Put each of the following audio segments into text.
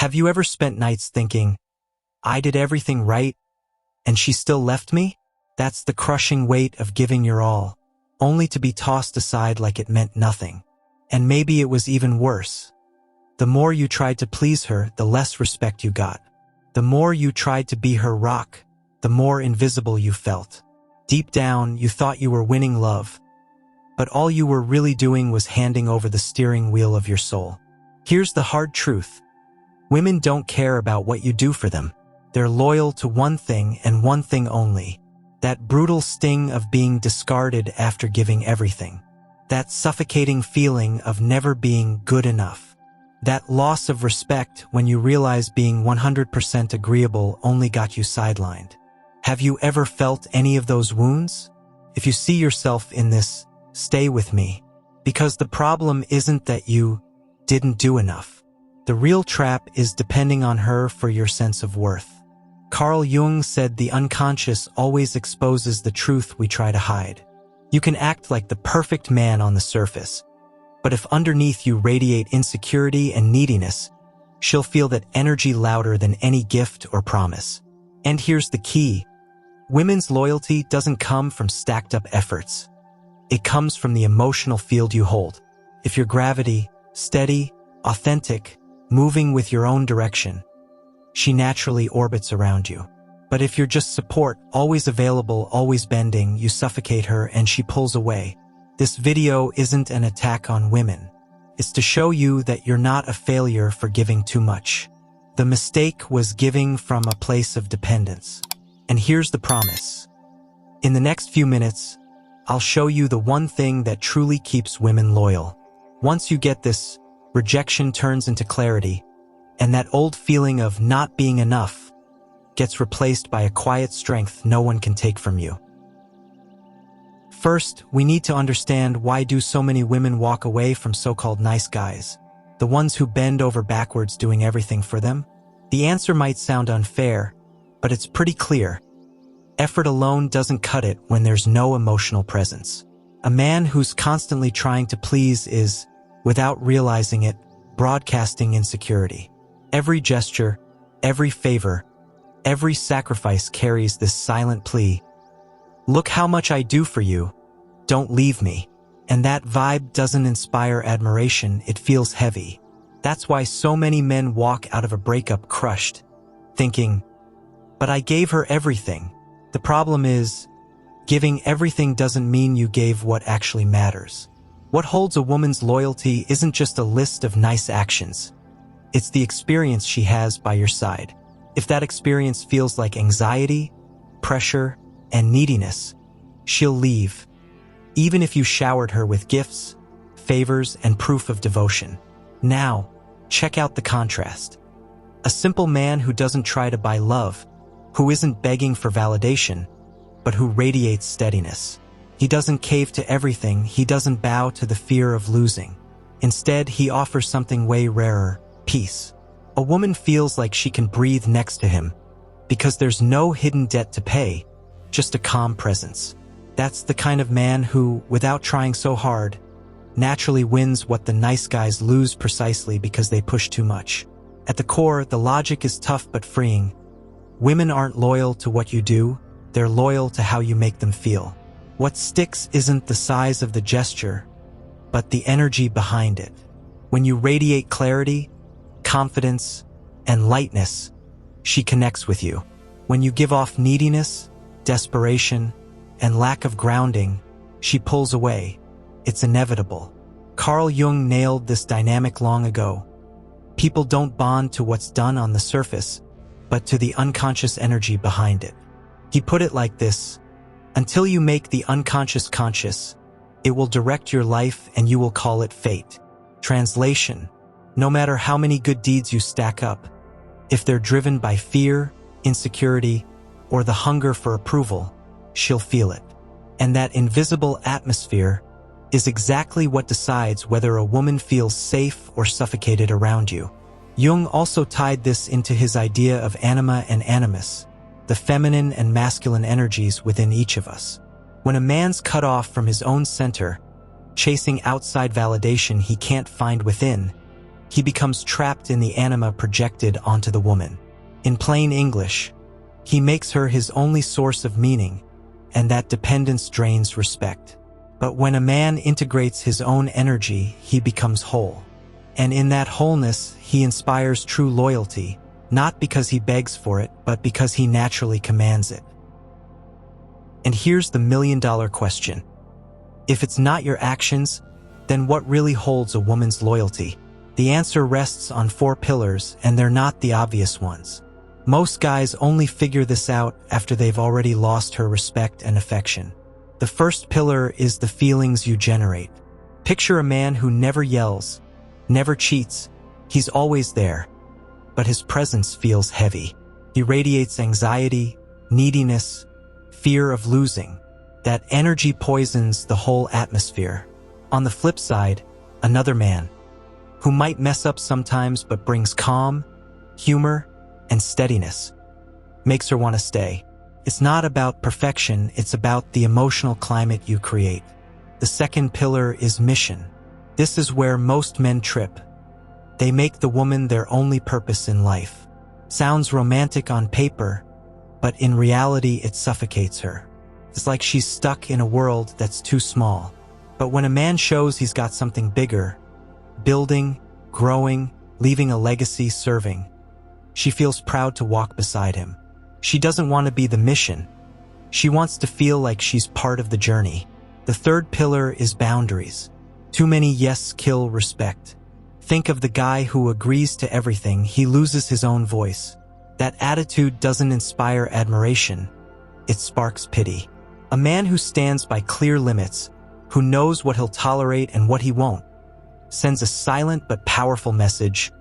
Have you ever spent nights thinking, I did everything right, and she still left me? That's the crushing weight of giving your all, only to be tossed aside like it meant nothing. And maybe it was even worse. The more you tried to please her, the less respect you got. The more you tried to be her rock, the more invisible you felt. Deep down, you thought you were winning love, but all you were really doing was handing over the steering wheel of your soul. Here's the hard truth. Women don't care about what you do for them. They're loyal to one thing and one thing only. That brutal sting of being discarded after giving everything. That suffocating feeling of never being good enough. That loss of respect when you realize being 100% agreeable only got you sidelined. Have you ever felt any of those wounds? If you see yourself in this, stay with me. Because the problem isn't that you didn't do enough. The real trap is depending on her for your sense of worth. Carl Jung said the unconscious always exposes the truth we try to hide. You can act like the perfect man on the surface, but if underneath you radiate insecurity and neediness, she'll feel that energy louder than any gift or promise. And here's the key. Women's loyalty doesn't come from stacked up efforts. It comes from the emotional field you hold. If you're gravity, steady, authentic, moving with your own direction, she naturally orbits around you. But if you're just support, always available, always bending, you suffocate her and she pulls away. This video isn't an attack on women. It's to show you that you're not a failure for giving too much. The mistake was giving from a place of dependence. And here's the promise. In the next few minutes, I'll show you the one thing that truly keeps women loyal. Once you get this, rejection turns into clarity, and that old feeling of not being enough gets replaced by a quiet strength no one can take from you. First, we need to understand why do so many women walk away from so-called nice guys, the ones who bend over backwards doing everything for them? The answer might sound unfair, but it's pretty clear. Effort alone doesn't cut it when there's no emotional presence. A man who's constantly trying to please is, without realizing it, broadcasting insecurity. Every gesture, every favor, every sacrifice carries this silent plea. Look how much I do for you. Don't leave me. And that vibe doesn't inspire admiration, it feels heavy. That's why so many men walk out of a breakup crushed, thinking, but I gave her everything. The problem is, giving everything doesn't mean you gave what actually matters. What holds a woman's loyalty isn't just a list of nice actions. It's the experience she has by your side. If that experience feels like anxiety, pressure, and neediness, she'll leave, even if you showered her with gifts, favors, and proof of devotion. Now, check out the contrast. A simple man who doesn't try to buy love, who isn't begging for validation, but who radiates steadiness. He doesn't cave to everything, he doesn't bow to the fear of losing. Instead, he offers something way rarer, peace. A woman feels like she can breathe next to him, because there's no hidden debt to pay, just a calm presence. That's the kind of man who, without trying so hard, naturally wins what the nice guys lose precisely because they push too much. At the core, the logic is tough but freeing. Women aren't loyal to what you do, they're loyal to how you make them feel. What sticks isn't the size of the gesture, but the energy behind it. When you radiate clarity, confidence, and lightness, she connects with you. When you give off neediness, desperation, and lack of grounding, she pulls away. It's inevitable. Carl Jung nailed this dynamic long ago. People don't bond to what's done on the surface, but to the unconscious energy behind it. He put it like this: until you make the unconscious conscious, it will direct your life and you will call it fate. Translation: no matter how many good deeds you stack up, if they're driven by fear, insecurity, or the hunger for approval, she'll feel it. And that invisible atmosphere is exactly what decides whether a woman feels safe or suffocated around you. Jung also tied this into his idea of anima and animus, the feminine and masculine energies within each of us. When a man's cut off from his own center, chasing outside validation he can't find within, He becomes trapped in the anima projected onto the woman. In plain English, he makes her his only source of meaning, and that dependence drains respect. But when a man integrates his own energy, he becomes whole. And in that wholeness, he inspires true loyalty, not because he begs for it, but because he naturally commands it. And here's the million-dollar question. If it's not your actions, then what really holds a woman's loyalty? The answer rests on 4 pillars, and they're not the obvious ones. Most guys only figure this out after they've already lost her respect and affection. The first pillar is the feelings you generate. Picture a man who never yells, never cheats. He's always there, but his presence feels heavy. He radiates anxiety, neediness, fear of losing. That energy poisons the whole atmosphere. On the flip side, another man, who might mess up sometimes but brings calm, humor, and steadiness, makes her want to stay. It's not about perfection, it's about the emotional climate you create. The second pillar is mission. This is where most men trip. They make the woman their only purpose in life. Sounds romantic on paper, but in reality it suffocates her. It's like she's stuck in a world that's too small. But when a man shows he's got something bigger, building, growing, leaving a legacy, serving, she feels proud to walk beside him. She doesn't want to be the mission. She wants to feel like she's part of the journey. The third pillar is boundaries. Too many yes kill respect. Think of the guy who agrees to everything. He loses his own voice. That attitude doesn't inspire admiration. It sparks pity. A man who stands by clear limits, who knows what he'll tolerate and what he won't, sends a silent but powerful message: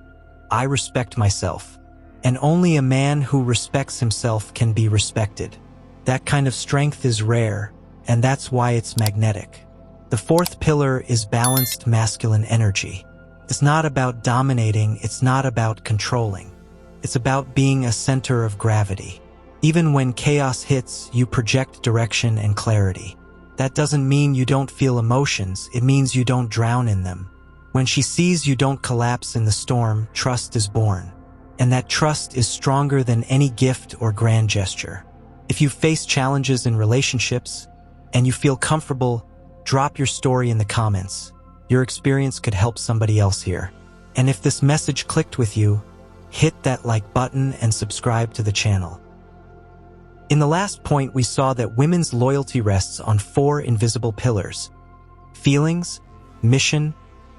I respect myself. And only a man who respects himself can be respected. That kind of strength is rare, and that's why it's magnetic. The fourth pillar is balanced masculine energy. It's not about dominating, it's not about controlling. It's about being a center of gravity. Even when chaos hits, you project direction and clarity. That doesn't mean you don't feel emotions, it means you don't drown in them. When she sees you don't collapse in the storm, trust is born. And that trust is stronger than any gift or grand gesture. If you face challenges in relationships and you feel comfortable, drop your story in the comments. Your experience could help somebody else here. And if this message clicked with you, hit that like button and subscribe to the channel. In the last point, we saw that women's loyalty rests on 4 invisible pillars: feelings, mission,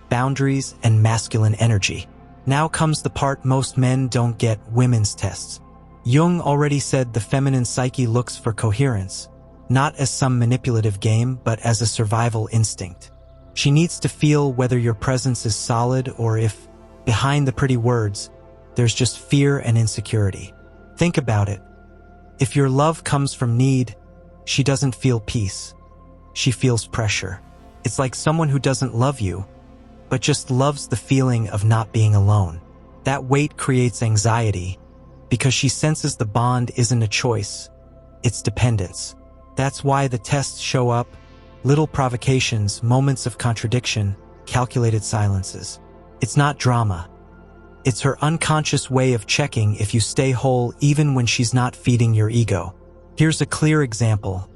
boundaries, and masculine energy. Now comes the part most men don't get: women's tests. Jung already said the feminine psyche looks for coherence, not as some manipulative game, but as a survival instinct. She needs to feel whether your presence is solid or if, behind the pretty words, there's just fear and insecurity. Think about it. If your love comes from need, she doesn't feel peace. She feels pressure. It's like someone who doesn't love you, but just loves the feeling of not being alone. That weight creates anxiety because she senses the bond isn't a choice, it's dependence. That's why the tests show up: little provocations, moments of contradiction, calculated silences. It's not drama. It's her unconscious way of checking if you stay whole even when she's not feeding your ego. Here's a clear example.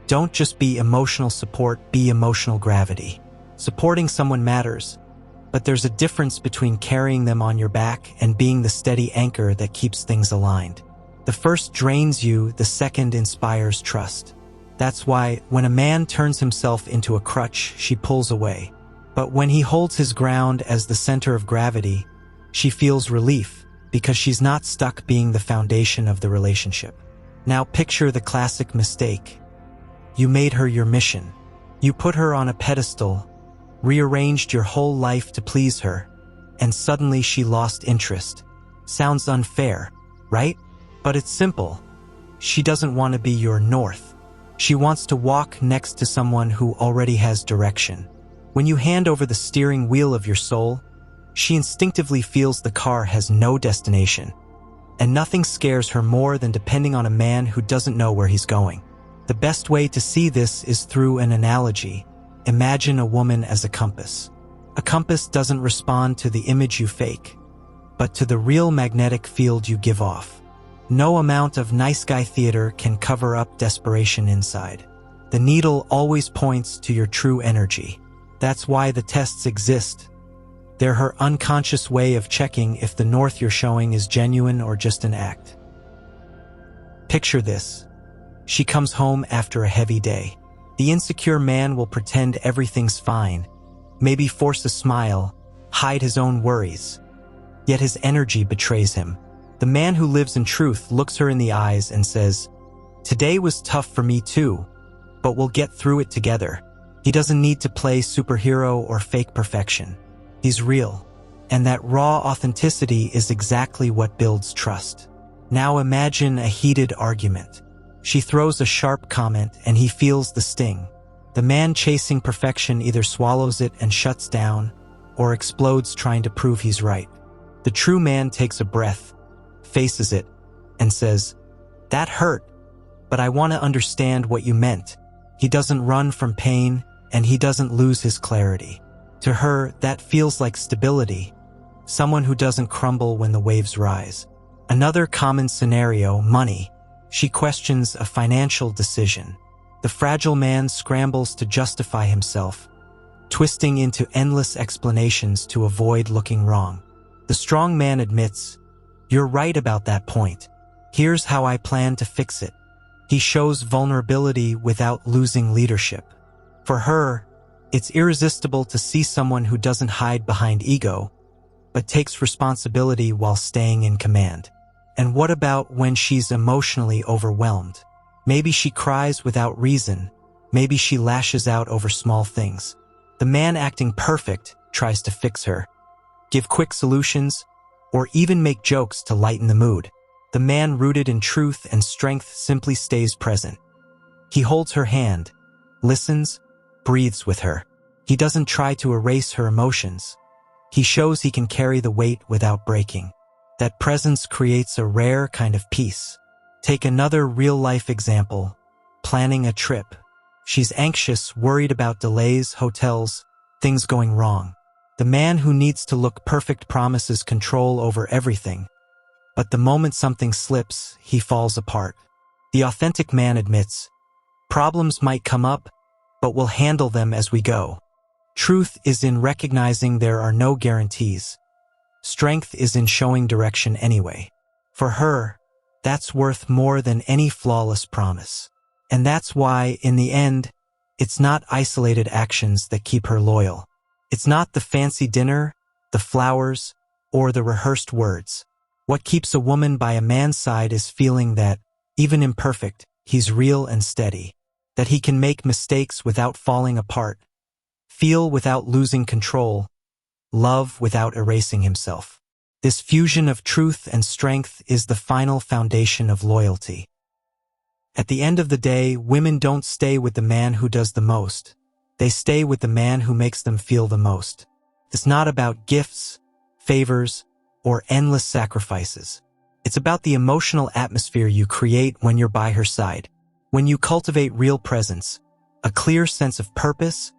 Don't just be emotional support, be emotional gravity. Supporting someone matters, but there's a difference between carrying them on your back and being the steady anchor that keeps things aligned. The first drains you, the second inspires trust. That's why when a man turns himself into a crutch, she pulls away. But when he holds his ground as the center of gravity, she feels relief because she's not stuck being the foundation of the relationship. Now picture the classic mistake. You made her your mission. You put her on a pedestal, rearranged your whole life to please her, and suddenly she lost interest. Sounds unfair, right? But it's simple. She doesn't want to be your north. She wants to walk next to someone who already has direction. When you hand over the steering wheel of your soul, she instinctively feels the car has no destination, and nothing scares her more than depending on a man who doesn't know where he's going. The best way to see this is through an analogy. Imagine a woman as a compass. A compass doesn't respond to the image you fake, but to the real magnetic field you give off. No amount of nice guy theater can cover up desperation inside. The needle always points to your true energy. That's why the tests exist. They're her unconscious way of checking if the north you're showing is genuine or just an act. Picture this. She comes home after a heavy day. The insecure man will pretend everything's fine, maybe force a smile, hide his own worries. Yet his energy betrays him. The man who lives in truth looks her in the eyes and says, "Today was tough for me too, but we'll get through it together." He doesn't need to play superhero or fake perfection. He's real. And that raw authenticity is exactly what builds trust. Now imagine a heated argument. She throws a sharp comment and he feels the sting. The man chasing perfection either swallows it and shuts down, or explodes trying to prove he's right. The true man takes a breath, faces it, and says, "That hurt, but I want to understand what you meant." He doesn't run from pain, and he doesn't lose his clarity. To her, that feels like stability, someone who doesn't crumble when the waves rise. Another common scenario, money. She questions a financial decision. The fragile man scrambles to justify himself, twisting into endless explanations to avoid looking wrong. The strong man admits, "You're right about that point. Here's how I plan to fix it." He shows vulnerability without losing leadership. For her, it's irresistible to see someone who doesn't hide behind ego, but takes responsibility while staying in command. And what about when she's emotionally overwhelmed? Maybe she cries without reason. Maybe she lashes out over small things. The man acting perfect tries to fix her, give quick solutions, or even make jokes to lighten the mood. The man rooted in truth and strength simply stays present. He holds her hand, listens, breathes with her. He doesn't try to erase her emotions. He shows he can carry the weight without breaking. That presence creates a rare kind of peace. Take another real-life example, planning a trip. She's anxious, worried about delays, hotels, things going wrong. The man who needs to look perfect promises control over everything. But the moment something slips, he falls apart. The authentic man admits, "Problems might come up, but we'll handle them as we go." Truth is in recognizing there are no guarantees. Strength is in showing direction anyway. For her, that's worth more than any flawless promise. And that's why, in the end, it's not isolated actions that keep her loyal. It's not the fancy dinner, the flowers, or the rehearsed words. What keeps a woman by a man's side is feeling that, even imperfect, he's real and steady. That he can make mistakes without falling apart, feel without losing control, love without erasing himself. This fusion of truth and strength is the final foundation of loyalty. At the end of the day, women don't stay with the man who does the most. They stay with the man who makes them feel the most. It's not about gifts, favors, or endless sacrifices. It's about the emotional atmosphere you create when you're by her side. When you cultivate real presence, a clear sense of purpose,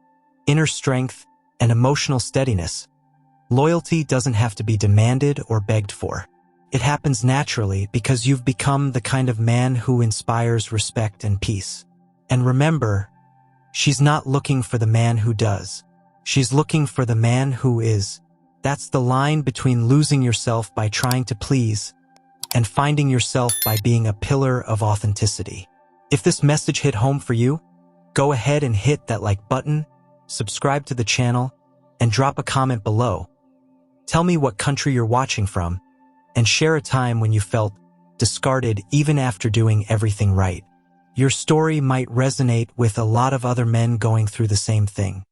inner strength, and emotional steadiness, loyalty doesn't have to be demanded or begged for. It happens naturally because you've become the kind of man who inspires respect and peace. And remember, she's not looking for the man who does. She's looking for the man who is. That's the line between losing yourself by trying to please and finding yourself by being a pillar of authenticity. If this message hit home for you, go ahead and hit that like button, subscribe to the channel, and drop a comment below. Tell me what country you're watching from, and share a time when you felt discarded even after doing everything right. Your story might resonate with a lot of other men going through the same thing.